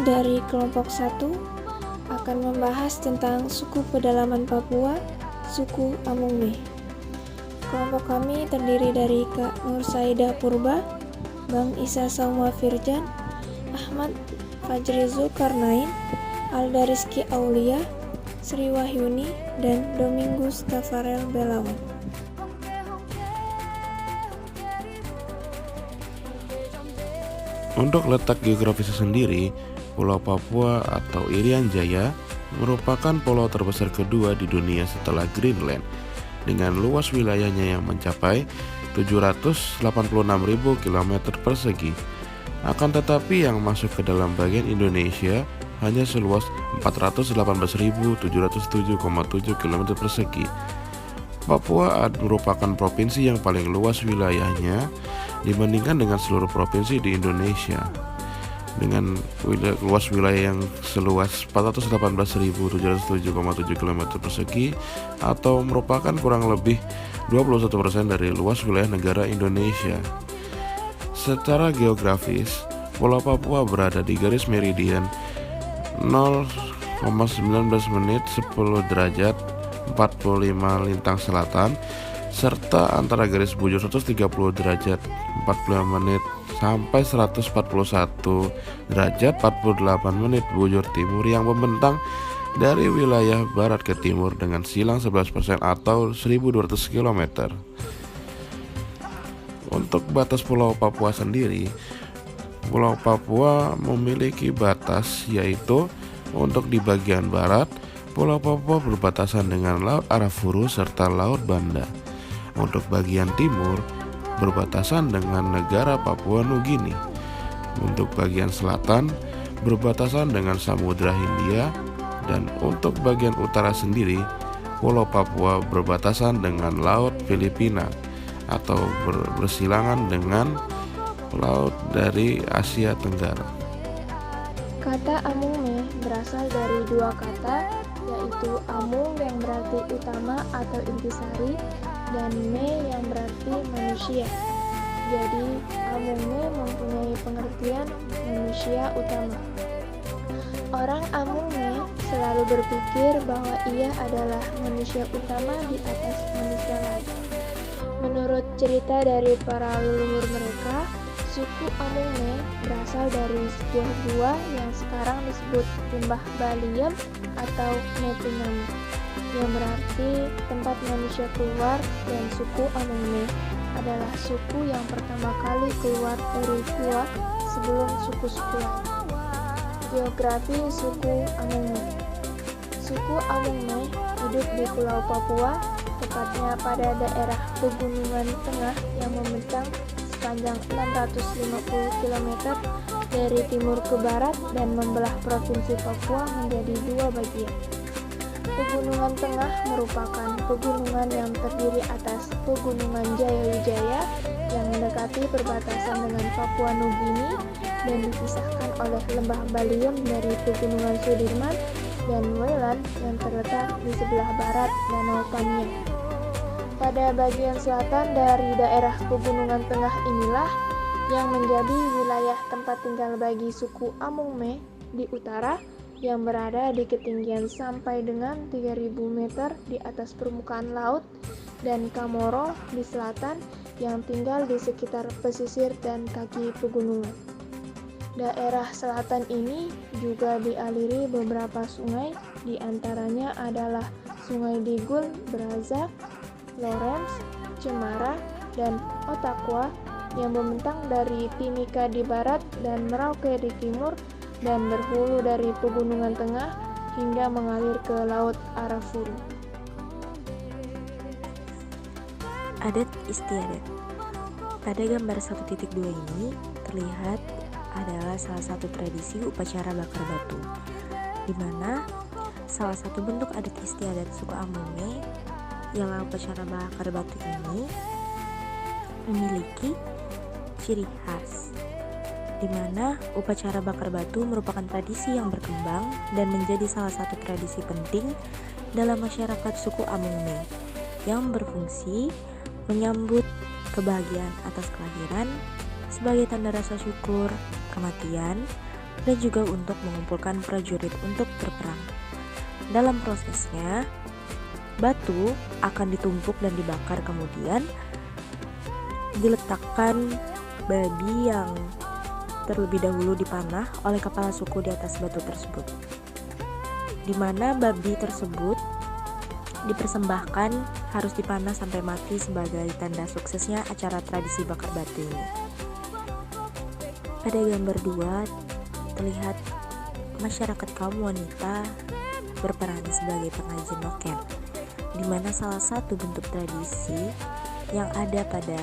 Dari kelompok 1 akan membahas tentang suku pedalaman Papua, suku Amungme. Kelompok kami terdiri dari Kak Nur Saidah Purba, Bang Isa Sauma Firjan, Ahmad Fajri Zulkarnain, Alda Rizky Aulia, Sri Wahyuni, dan Domingus Tafarel Belawan. Untuk letak geografisnya sendiri, Pulau Papua atau Irian Jaya merupakan pulau terbesar kedua di dunia setelah Greenland dengan luas wilayahnya yang mencapai 786.000 km persegi. Akan tetapi yang masuk ke dalam bagian Indonesia hanya seluas 418.707,7 km persegi. Papua merupakan provinsi yang paling luas wilayahnya dibandingkan dengan seluruh provinsi di Indonesia. Dengan luas wilayah yang seluas 418.707,7 km persegi atau merupakan kurang lebih 21% dari luas wilayah negara Indonesia. Secara geografis, Pulau Papua berada di garis meridian 0,19 menit 10 derajat 45 lintang selatan serta antara garis bujur 130 derajat 45 menit sampai 141 derajat 48 menit bujur timur yang membentang dari wilayah barat ke timur dengan silang 11% atau 1200 km. Untuk batas Pulau Papua sendiri, Pulau Papua memiliki batas yaitu untuk di bagian barat, Pulau Papua berbatasan dengan Laut Arafuru serta Laut Banda. Untuk bagian timur, berbatasan dengan negara Papua Nugini. Untuk bagian selatan, berbatasan dengan Samudra Hindia. Dan untuk bagian utara sendiri, Pulau Papua berbatasan dengan Laut Filipina atau bersilangan dengan laut dari Asia Tenggara. Kata Amungme berasal dari dua kata, yaitu Amung yang berarti utama atau intisari, dan Me yang berarti manusia. Jadi Amungme mempunyai pengertian manusia utama. Orang Amungme selalu berpikir bahwa ia adalah manusia utama di atas manusia lain. Menurut cerita dari para leluhur mereka, suku Amungme berasal dari sebuah gua yang sekarang disebut Lembah Baliem atau Netingamu, yang berarti tempat manusia keluar, dan suku Amungme adalah suku yang pertama kali keluar dari gua sebelum suku-suku lain. Geografi suku Amungme. Suku Amungme hidup di Pulau Papua, tepatnya pada daerah pegunungan tengah yang membentang sepanjang 650 km dari timur ke barat dan membelah provinsi Papua menjadi dua bagian. Pegunungan tengah merupakan pegunungan yang terdiri atas Pegunungan Jayawijaya yang mendekati perbatasan dengan Papua Nugini dan dipisahkan oleh Lembah Baliem dari Pegunungan Sudirman, dan Welan yang terletak di sebelah barat Danau Paniai. Pada bagian selatan dari daerah Pegunungan Tengah inilah yang menjadi wilayah tempat tinggal bagi suku Amungme di utara, yang berada di ketinggian sampai dengan 3000 meter di atas permukaan laut, dan Kamoro di selatan yang tinggal di sekitar pesisir dan kaki pegunungan. Daerah selatan ini juga dialiri beberapa sungai, di antaranya adalah Sungai Digul, Braza, Lawrence, Cemara, dan Otakwa yang membentang dari Timika di barat dan Merauke di timur dan berhulu dari Pegunungan Tengah hingga mengalir ke Laut Arafuru. adat istiadat. Pada gambar 1.2 ini terlihat adalah salah satu tradisi upacara bakar batu, di mana salah satu bentuk adat istiadat suku Amome ialah upacara bakar batu ini memiliki ciri khas, di mana upacara bakar batu merupakan tradisi yang berkembang dan menjadi salah satu tradisi penting dalam masyarakat suku Amome yang berfungsi menyambut kebahagiaan atas kelahiran sebagai tanda rasa syukur, kematian, dan juga untuk mengumpulkan prajurit untuk berperang. Dalam prosesnya, batu akan ditumpuk dan dibakar, kemudian diletakkan babi yang terlebih dahulu dipanah oleh kepala suku di atas batu tersebut, di mana babi tersebut dipersembahkan harus dipanah sampai mati sebagai tanda suksesnya acara tradisi bakar batu ini. Pada gambar 2 terlihat masyarakat kaum wanita berperan sebagai pengrajin noken, di mana salah satu bentuk tradisi yang ada pada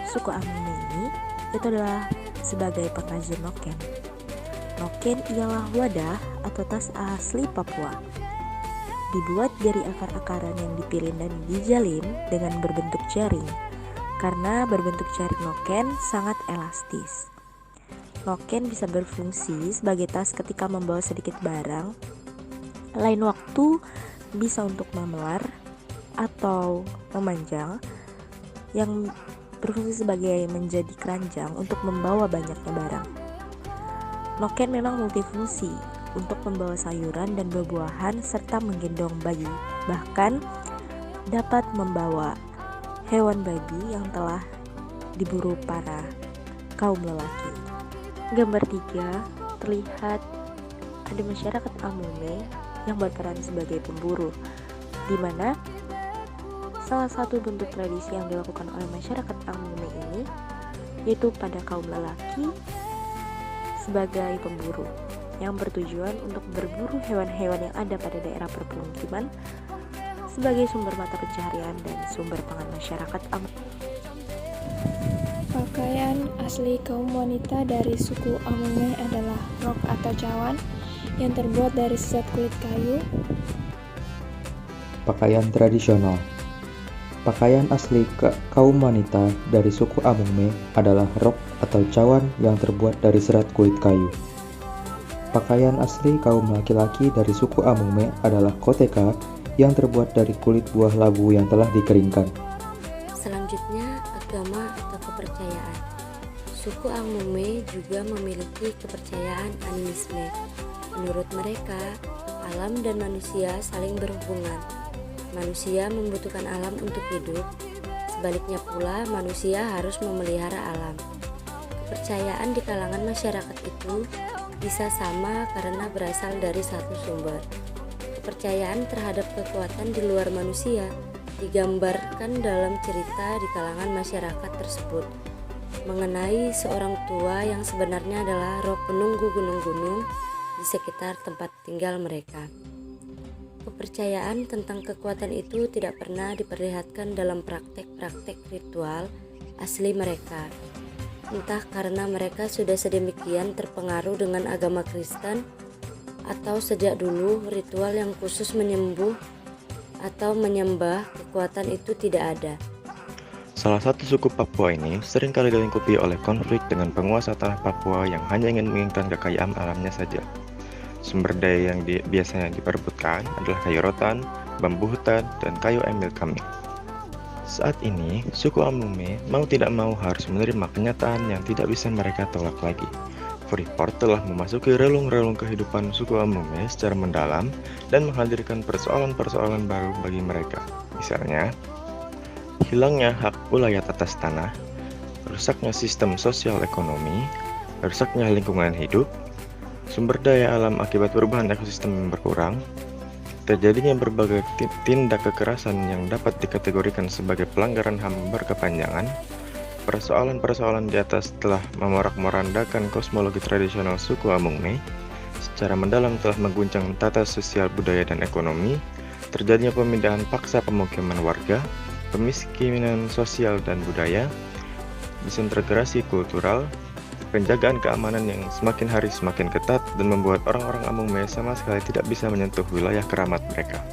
suku Amome ini itu adalah sebagai pengrajin noken. Noken ialah wadah atau tas asli Papua, dibuat dari akar-akaran yang dipilin dan dijalin dengan berbentuk jaring. Karena berbentuk jaring noken sangat elastis, noken bisa berfungsi sebagai tas ketika membawa sedikit barang. Lain waktu bisa untuk memelar atau memanjang, yang berfungsi sebagai menjadi keranjang untuk membawa banyaknya barang. Noken memang multifungsi untuk membawa sayuran dan buah-buahan serta menggendong bayi, bahkan dapat membawa hewan babi yang telah diburu para kaum lelaki. Gambar 3 terlihat ada masyarakat Amome yang berperan sebagai pemburu, di mana salah satu bentuk tradisi yang dilakukan oleh masyarakat Amome ini yaitu pada kaum lelaki sebagai pemburu yang bertujuan untuk berburu hewan-hewan yang ada pada daerah permukiman sebagai sumber mata pencaharian dan sumber pangan masyarakat Amome. Pakaian asli kaum wanita dari suku Amome adalah rok atau cawan yang terbuat dari serat kulit kayu. Pakaian tradisional. Pakaian asli kaum wanita dari suku Amome adalah rok atau cawan yang terbuat dari serat kulit kayu. Pakaian asli kaum laki-laki dari suku Amome adalah koteka yang terbuat dari kulit buah labu yang telah dikeringkan. Selanjutnya, agama atau kepercayaan. Suku Amome juga memiliki kepercayaan animisme. Menurut mereka, alam dan manusia saling berhubungan. Manusia membutuhkan alam untuk hidup, sebaliknya pula manusia harus memelihara alam. Kepercayaan di kalangan masyarakat itu bisa sama karena berasal dari satu sumber. Kepercayaan terhadap kekuatan di luar manusia digambarkan dalam cerita di kalangan masyarakat tersebut mengenai seorang tua yang sebenarnya adalah roh penunggu gunung-gunung di sekitar tempat tinggal mereka. Kepercayaan tentang kekuatan itu tidak pernah diperlihatkan dalam praktek-praktek ritual asli mereka, entah karena mereka sudah sedemikian terpengaruh dengan agama Kristen, atau sejak dulu ritual yang khusus menyembuh atau menyembah kekuatan itu tidak ada. Salah satu suku Papua ini seringkali dilingkupi oleh konflik dengan penguasa tanah Papua yang hanya ingin menginginkan kekayaan alamnya saja. Sumber daya yang biasanya diperebutkan adalah kayu rotan, bambu hutan, dan kayu emil kami. Saat ini, suku Amome mau tidak mau harus menerima kenyataan yang tidak bisa mereka tolak lagi. Freeport telah memasuki relung-relung kehidupan suku Amome secara mendalam dan menghadirkan persoalan-persoalan baru bagi mereka. Misalnya, hilangnya hak ulayat atas tanah, rusaknya sistem sosial ekonomi, rusaknya lingkungan hidup, sumber daya alam akibat perubahan ekosistem yang berkurang, terjadinya berbagai tindak kekerasan yang dapat dikategorikan sebagai pelanggaran HAM berkepanjangan. Persoalan-persoalan di atas telah memorak-morandakan kosmologi tradisional suku Amome, secara mendalam telah mengguncang tata sosial budaya dan ekonomi, terjadinya pemindahan paksa pemukiman warga, kemiskinan sosial dan budaya, disintegrasi kultural, penjagaan keamanan yang semakin hari semakin ketat dan membuat orang-orang Amungme sama sekali tidak bisa menyentuh wilayah keramat mereka.